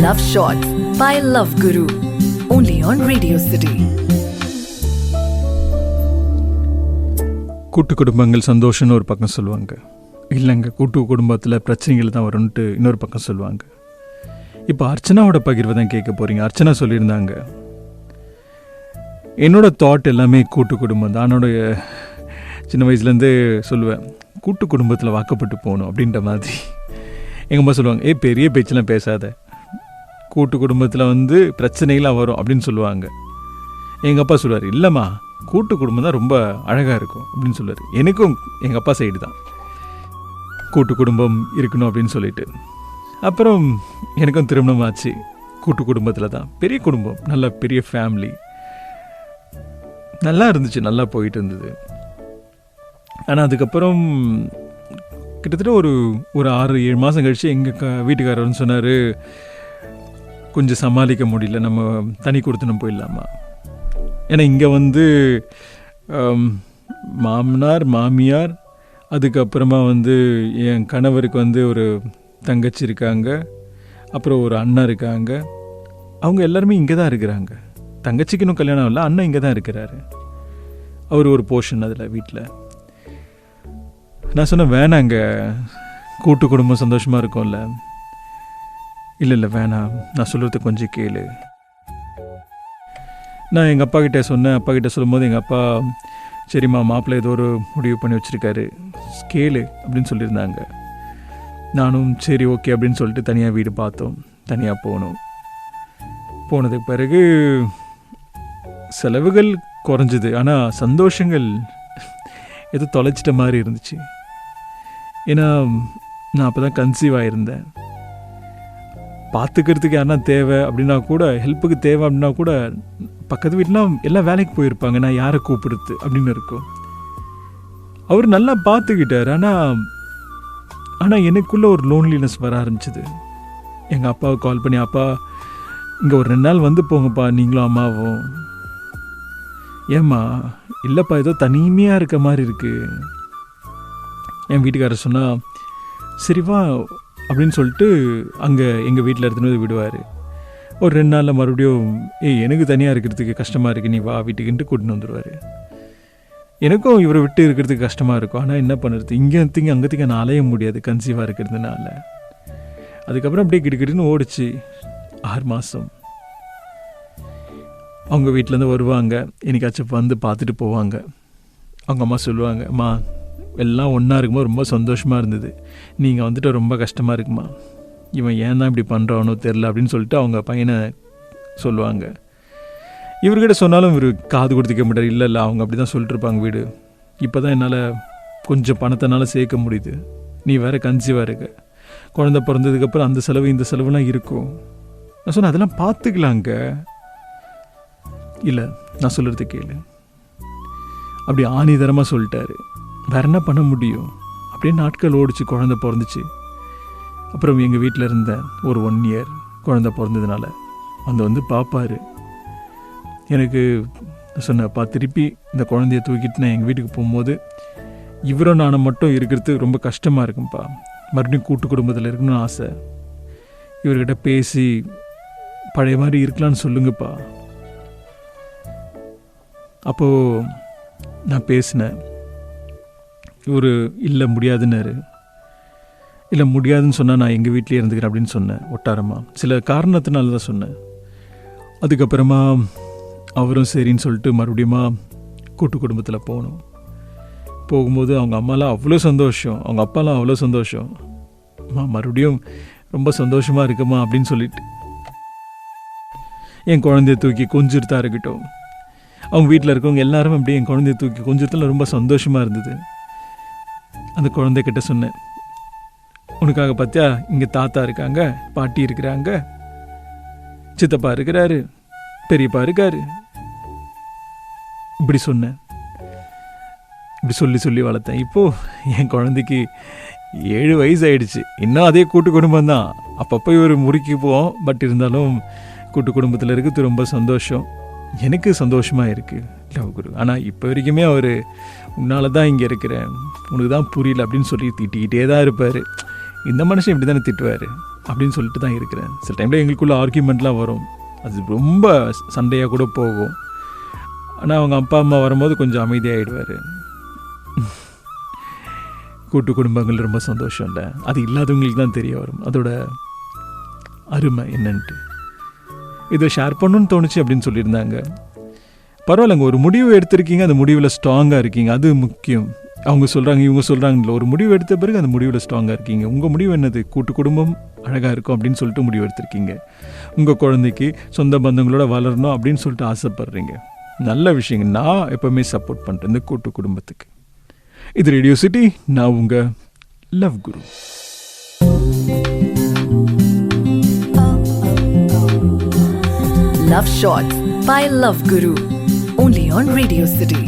Love Shots by Love Guru. Only on Radio City. கூட்டு குடும்பங்கள் சந்தோஷம்னு ஒரு பக்கம் சொல்லுவாங்க, இல்லைங்க கூட்டு குடும்பத்தில் பிரச்சனைகள் தான் வரும்ன்ட்டு இன்னொரு பக்கம் சொல்லுவாங்க. இப்போ அர்ச்சனாவோட பகிர்வை தான் கேட்க போகிறீங்க. அர்ச்சனா சொல்லியிருந்தாங்க, என்னோட தாட் எல்லாமே கூட்டு குடும்பம் தான். என்னோட சின்ன வயசுலேருந்து சொல்லுவேன், கூட்டு குடும்பத்தில் வாக்கப்பட்டு போகணும் அப்படின்ற மாதிரி. எங்கள் அம்மா சொல்லுவாங்க, பெரிய பேச்செல்லாம் பேசாத, கூட்டு குடும்பத்தில் பிரச்சனைகளாக வரும் அப்படின்னு சொல்லுவாங்க. எங்கள் அப்பா சொல்லுவார், இல்லைம்மா கூட்டு குடும்பம் தான் ரொம்ப அழகாக இருக்கும் அப்படின்னு சொல்லுவார். எனக்கும் எங்கள் அப்பா சைடு தான் கூட்டு குடும்பம் இருக்கணும் அப்படின்னு சொல்லிட்டு. அப்புறம் எனக்கும் திருமணம் ஆச்சு, கூட்டு குடும்பத்தில் தான். பெரிய குடும்பம், நல்ல பெரிய ஃபேமிலி, நல்லா இருந்துச்சு, நல்லா போயிட்டு இருந்தது. ஆனால் அதுக்கப்புறம் கிட்டத்தட்ட ஒரு 6-7 மாதம் கழித்து எங்கள் வீட்டுக்காரர்னு சொன்னார், கொஞ்சம் சமாளிக்க முடியல, நம்ம தனி கொடுத்துன்னு போயிடலாமா. ஏன்னா இங்கே மாமனார் மாமியார், அதுக்கப்புறமா என் கணவருக்கு ஒரு தங்கச்சி இருக்காங்க, அப்புறம் ஒரு அண்ணன் இருக்காங்க. அவங்க எல்லாருமே இங்கே தான் இருக்கிறாங்க. தங்கச்சிக்கு இன்னும் கல்யாணம் இல்லை, அண்ணன் இங்கே தான் இருக்கிறாரு. அவர் ஒரு போர்ஷன் அதில் வீட்டில். நான் சொன்னேன், வேணாங்க, கூட்டு குடும்பம் சந்தோஷமாக இருக்கும்ல. இல்லை வேணாம், நான் சொல்கிறது கொஞ்சம் கேளு. நான் எங்கள் அப்பா கிட்டே சொன்னேன். அப்பா கிட்டே சொல்லும்போது எங்கள் அப்பா, சரிம்மா மாப்பிள்ளை ஏதோ ஒரு முடிவு பண்ணி வச்சுருக்காரு, கேளு அப்படின்னு சொல்லியிருந்தாங்க. நானும் சரி ஓகே அப்படின்னு சொல்லிட்டு தனியாக வீடு பார்த்தோம், தனியாக போனோம். போனதுக்கு பிறகு செலவுகள் குறைஞ்சிது, ஆனால் சந்தோஷங்கள் ஏதோ தொலைச்சிட்ட மாதிரி இருந்துச்சு. ஏன்னா நான் அப்போ தான் கன்சீவ் ஆகியிருந்தேன். பார்த்துக்கிறதுக்கு யாருன்னா தேவை அப்படின்னா கூட, ஹெல்ப்புக்கு தேவை அப்படின்னா கூட, பக்கத்து வீட்டிலாம் எல்லாம் வேலைக்கு போயிருப்பாங்க, நான் யாரை கூப்பிடுறது அப்படின்னு இருக்கும். அவர் நல்லா பார்த்துக்கிட்டார். ஆனால் எனக்குள்ளே ஒரு லோன்லினஸ் வர ஆரம்பிச்சிது. எங்கள் அப்பாவுக்கு கால் பண்ணி, அப்பா இங்கே ஒரு 2 நாள் போங்கப்பா நீங்களும் அம்மாவும். ஏம்மா, இல்லைப்பா ஏதோ தனிமையாக இருக்க மாதிரி இருக்குது. என் வீட்டுக்காரர் சொன்னால், சரி வா அப்படின்னு சொல்லிட்டு அங்கே எங்கள் வீட்டில் எடுத்துன்னு விடுவார். ஒரு 2 நாளில் மறுபடியும், எனக்கு தனியாக இருக்கிறதுக்கு கஷ்டமாக இருக்குது, நீ வா வீட்டுக்குன்ட்டு கூட்டின்னு வந்துடுவார். எனக்கும் இவரை விட்டு இருக்கிறதுக்கு கஷ்டமாக இருக்கும். ஆனால் என்ன பண்ணுறது, இங்கே அங்கேத்துக்கு நான் அலைய முடியாது கன்சீவாக இருக்கிறதுனால. அதுக்கப்புறம் அப்படியே கிடுக்கிட்டுன்னு ஓடிச்சு 6 மாதம். அவங்க வீட்டிலேருந்து வருவாங்க, என்னைக்காச்சும் பார்த்துட்டு போவாங்க. அவங்க அம்மா சொல்லுவாங்க, அம்மா எல்லாம் ஒன்றா இருக்கும்போது ரொம்ப சந்தோஷமாக இருந்தது, நீங்கள் ரொம்ப கஷ்டமாக இருக்குமா, இவன் ஏன் தான் இப்படி பண்ணுறானோ தெரில அப்படின்னு சொல்லிட்டு அவங்க பையனை சொல்லுவாங்க. இவர்கிட்ட சொன்னாலும் இவர் காது கொடுத்துக்க மாட்டார். இல்லை அவங்க அப்படி தான் சொல்லிட்டுருப்பாங்க. வீடு இப்போ தான் என்னால் கொஞ்சம் பணத்தினால சேர்க்க முடியுது, நீ வேறு கன்சீவாக இருக்க, குழந்தை பிறந்ததுக்கப்புறம் அந்த செலவு இந்த செலவுலாம் இருக்கும். நான் சொன்னேன், அதெல்லாம் பார்த்துக்கலாங்க. இல்லை நான் சொல்கிறது கேளு, அப்படி ஆணிதரமாக சொல்லிட்டாரு. வேற என்ன பண்ண முடியும். அப்படியே நாட்கள் ஓடிச்சு, குழந்தை பிறந்துச்சு. அப்புறம் எங்கள் வீட்டில் இருந்த ஒரு 1 year குழந்தை பிறந்ததுனால பார்ப்பார். எனக்கு சொன்னப்பா, திருப்பி இந்த குழந்தைய தூக்கிட்டு நான் எங்கள் வீட்டுக்கு போகும்போது இவரும் நானும் மட்டும் இருக்கிறது ரொம்ப கஷ்டமாக இருக்கும்ப்பா, மறுபடியும் கூட்டு குடும்பத்தில் இருக்கணும்னு ஆசை, இவர்கிட்ட பேசி பழைய மாதிரி இருக்கலான்னு சொல்லுங்கப்பா. அப்போது நான் பேசினேன். இவர் இல்லை முடியாதுன்னாரு. இல்லை முடியாதுன்னு சொன்னால் நான் எங்கள் வீட்டிலே இருந்துக்கிறேன் அப்படின்னு சொன்னேன் ஒட்டாரமாக. சில காரணத்தினால தான் சொன்னேன். அதுக்கப்புறமா அவரும் சரின்னு சொல்லிட்டு மறுபடியும் கூட்டு குடும்பத்தில் போகணும். போகும்போது அவங்க அம்மாலாம் அவ்வளோ சந்தோஷம், அவங்க அப்பாலாம் அவ்வளோ சந்தோஷம். மறுபடியும் ரொம்ப சந்தோஷமாக இருக்குமா அப்படின்னு சொல்லிட்டு என் குழந்தைய தூக்கி கொஞ்சிருத்தா இருக்கட்டும். அவங்க வீட்டில் இருக்கவங்க எல்லாரும் அப்படியே என் குழந்தைய தூக்கி கொஞ்சத்தில் ரொம்ப சந்தோஷமாக இருந்தது. அந்த குழந்தைகிட்ட சொன்னேன், உனக்காக பார்த்தியா இங்கே தாத்தா இருக்காங்க, பாட்டி இருக்கிறாங்க, சித்தப்பா இருக்கிறாரு, பெரியப்பா இருக்காரு, இப்படி சொன்னேன். இப்படி சொல்லி வளர்த்தேன். இப்போது என் குழந்தைக்கு 7 வயசு ஆயிடுச்சு. இன்னும் அதே கூட்டு குடும்பம் தான். அப்பப்போ இவர் முறுக்கி போவோம், பட் இருந்தாலும் கூட்டு குடும்பத்தில் இருக்கிறது ரொம்ப சந்தோஷம். எனக்கு சந்தோஷமாக இருக்குது லவ் குரு. ஆனால் இப்போ வரைக்குமே அவர் உன்னால தான் இங்கே இருக்கிறேன், உனக்கு தான் புரியல அப்படின்னு சொல்லி திட்டிக்கிட்டே தான் இருப்பார். இந்த மனுஷன் இப்படி தானே திட்டுவார் அப்படின்னு சொல்லிட்டு தான் இருக்கிறேன். சில டைமில் எங்களுக்குள்ள ஆர்கியூமெண்ட்லாம் வரும், அது ரொம்ப சண்டையாக கூட போகும். ஆனால் அவங்க அப்பா அம்மா வரும்போது கொஞ்சம் அமைதியாகிடுவார். கூட்டு குடும்பங்கள் ரொம்ப சந்தோஷம் இல்லை, அது இல்லாதவங்களுக்கு தான் தெரிய வரும் அதோட அருமை என்னன்ட்டு. இதை ஷேர் பண்ணணும்னு தோணுச்சு அப்படின்னு சொல்லியிருந்தாங்க. பரவாயில்லைங்க, ஒரு முடிவு எடுத்திருக்கீங்க, அந்த முடிவில் ஸ்ட்ராங்காக இருக்கீங்க, அது முக்கியம். அவங்க சொல்கிறாங்க இவங்க சொல்கிறாங்கல்ல, ஒரு முடிவு எடுத்த பிறகு அந்த முடிவில் ஸ்ட்ராங்காக இருக்கீங்க. உங்கள் முடிவு என்னது? கூட்டு குடும்பம் அழகாக இருக்கும் அப்படின்னு சொல்லிட்டு முடிவு எடுத்திருக்கீங்க. உங்கள் குழந்தைக்கு சொந்த பந்தங்களோட வளரணும் அப்படின்னு சொல்லிட்டு ஆசைப்படுறீங்க. நல்ல விஷயங்க. நான் எப்போவுமே சப்போர்ட் பண்ணுறேன் இந்த கூட்டு குடும்பத்துக்கு. இது ரேடியோ சிட்டி, நான் உங்கள் love Guru. Love Shots by Love Guru. Only on Radio City.